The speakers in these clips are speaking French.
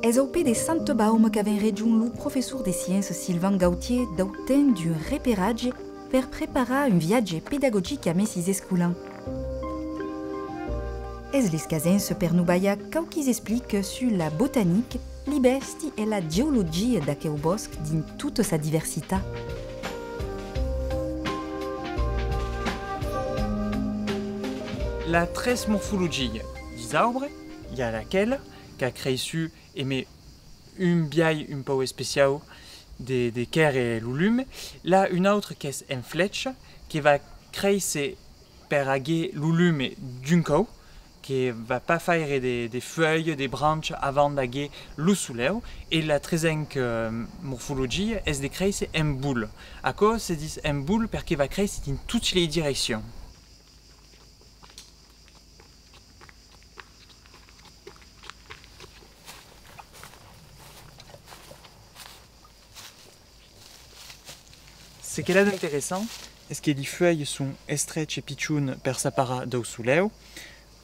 es au de Santebaum qu'avait rejoint le professeur des sciences Sylvain Gauthier d'autant du repérage pour préparer un viaggio pédagogique à Messis Escoulin. Es les casens per Nubaya qu'auquis explique sur la botanique, l'ibesti et la géologie d'aquel bosque dans toute sa diversité. La tres morphologie des arbres, il y a laquelle qu'a créé su aimer une biaille un peu spéciale des ker et l'ulume. Là, une autre qui est une flèche qui va créer ses peraguer l'ulume d'un coup, qui va pas faire des feuilles, des branches avant d'aguer le soleil. Et la troisième morphologie est de créer une boule. À cause c'est dit une boule parce qu'il va créer dans toutes les directions. Ce qui est là d'intéressant, c'est que les feuilles sont estreches et pitchounes per sapara do soleil,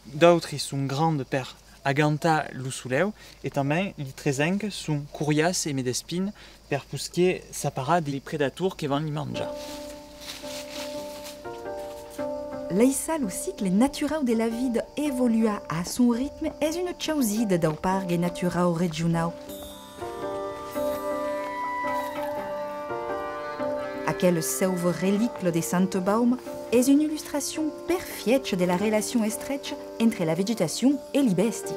d'autres sont grandes per aganta le soleil, et también les trezenques sont coriaces et médespines per pousquer sapara des prédateurs qui vont les manger. Laissa le cycle naturel de la vie évolua à son rythme est une chose d'un parc naturel régional. Aquel sauve relique de Santebaum est une illustration parfaite de la relation estreche entre la végétation et les besties.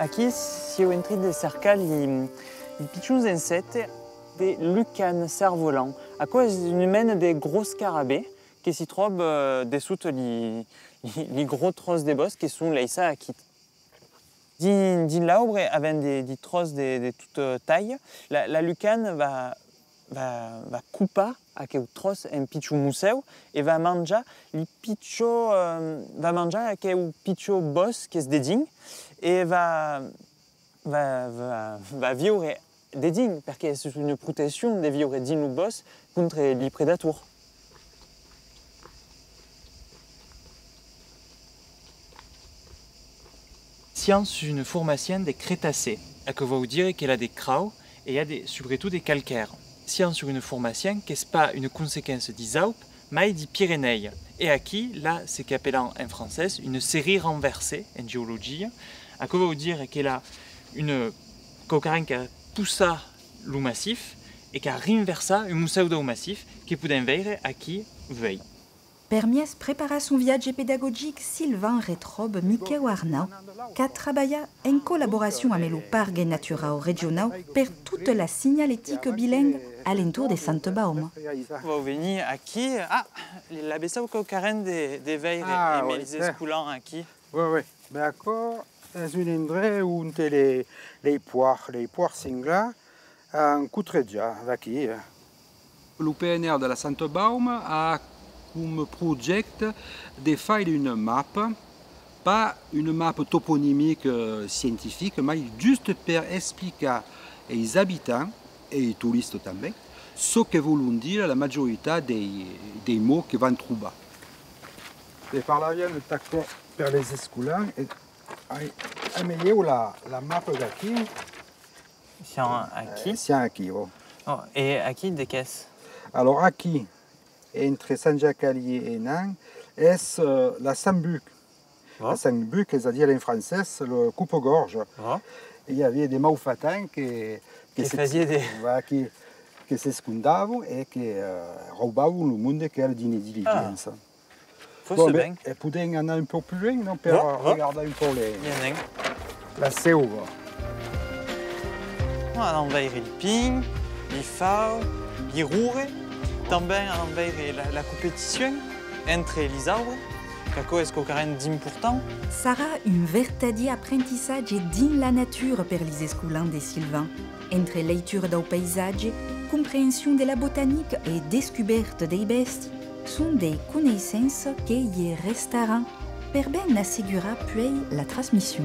Ici, si vous entrez dans cercles, les petits insectes, des lucanes cerfs-volants, à cause d'une mène des gros scarabées qui s'y trouvent dessous les gros trosses des bosques qui sont là ici. Dans l'arbre, avec des trosses de toute taille, la lucane va couper avec une trosse un pichou mousseu et va manger les pichos avec un pichot boss qui se dédigne et va vivre dédigne parce que c'est une protection de vivre digne ou boss contre les prédateurs. Science une formation des crétacés, à que vous dire qu'elle a des craux et il y a surtout des calcaires. Science sur une formation qui n'est pas une conséquence des Alpes, mais des Pyrénées. Et ici, là, c'est qu'appelle en français une série renversée en géologie. À quoi vous dire qu'elle a une cocarine qui a poussé le massif et qui a renversé un museu d'eau massif qui peut envers à qui veille. Permies prépara son viaggio pédagogique Sylvain retrobe Michael Arnaud, qui a travaillé en collaboration avec le parc naturel régional pour toute la signalétique bilingue alentour de Santebaum. Vous venez ici, la bessa cocarine des veilles et Mélisée Escoulin ici. Oui, d'accord. C'est un endroit où on a les poires singles, en Coutredja, ici. Le PNR de la Santebaum a comme projet de faire une map, pas une map toponymique scientifique, mais juste pour expliquer aux habitants et aux touristes aussi ce que veulent dire la majorité des mots qu'ils vont trouver. Et par là, il y a le taco pour les Escoulins et améliorer la map d'ici. C'est ici. Oh, et ici, des caisses. Alors, ici, entre Saint-Jacques-Allier et Nang, est la Sambuc. Oh. La Sambuc, c'est-à-dire en français, le coupe-gorge. Oh. Il y avait des malfaitants qui s'escondaient et qui roubaient le monde qui était d'intelligence. Et pour aller un peu plus loin, non, pour regarder un peu la selve. On va voir les pins, les faux, les roures. Também la compétition entre les arbres, quelque chose qui est important. Sarah un vertadier apprentissage dans la nature per les Escoulins de Sylvain, entre lecture du paysage, compréhension de la botanique et découverte des besties, sont des connaissances qui y resteront, per ben assurer puis la transmission.